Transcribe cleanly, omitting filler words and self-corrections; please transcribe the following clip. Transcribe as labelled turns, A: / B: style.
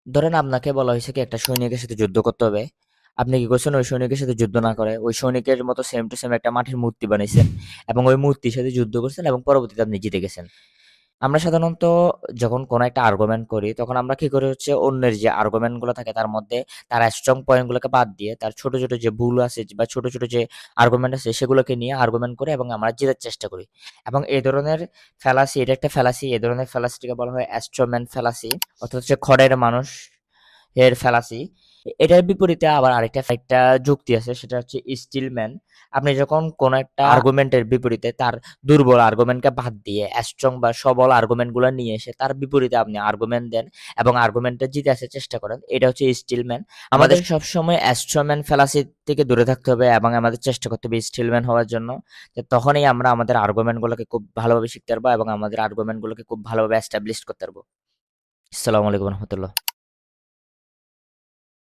A: ধরেন আপনাকে বলা হয়েছে কি একটা সৈনিকের সাথে যুদ্ধ করতে হবে। আপনি কি করছেন? ওই সৈনিকের সাথে যুদ্ধ না করে ওই সৈনিকের মতো সেম টু সেম একটা মাটির মূর্তি বানাইছেন এবং ওই মূর্তির সাথে যুদ্ধ করছেন এবং পরবর্তীতে আপনি জিতে গেছেন। আমরা সাধারণত যখন কোনো একটা আর্গুমেন্ট করি, তখন আমরা কি করি হচ্ছে অন্যের যে আর্গুমেন্ট গুলো থাকে তার মধ্যে তার স্ট্রং পয়েন্ট গুলোকে বাদ দিয়ে তার ছোট, ছোট যে ভুল আছে বা ছোট, ছোট যে আর্গুমেন্ট আছে সেগুলোকে নিয়ে আর্গুমেন্ট করি এবং আমরা জেতার চেষ্টা করি। এবং এই ধরনের ফ্যালাসি এটা একটা ফ্যালাসি। এই ধরনের ফ্যালাসিটিকে বলা হয় অ্যাস্ট্রোম্যান ফ্যালাসি অর্থাৎ হচ্ছে খড়ের মানুষ এর ফ্যালাসি। এটার বিপরীতে আবার আরেকটা যুক্তি আছে সেটা হচ্ছে স্টিলম্যান। আপনি যখন কোনো একটা আর্গুমেন্টের বিপরীতে তার দুর্বল আর্গুমেন্টকে বাদ দিয়ে স্ট্রং বা সবল আর্গুমেন্ট গুলো নিয়ে এসে তার বিপরীতে আপনি আর্গুমেন্ট দেন এবং আর্গুমেন্টে জিতে আসার চেষ্টা করেন, এটা হচ্ছে স্টিলম্যান। আমাদের সবসময় অ্যাস্ট্রোম্যান ফ্যালাসি থেকে দূরে থাকতে হবে এবং আমাদের চেষ্টা করতে হবে স্টিলম্যান হওয়ার জন্য। যে তখনই আমরা আমাদের আর্গুমেন্ট গুলোকে খুব ভালোভাবে শিখতে পারবো এবং আমাদের আর্গুমেন্ট গুলোকে খুব ভালোভাবে এস্টাবলিশ করতে পারবো। আসসালামু আলাইকুম রহমতুল্লাহ।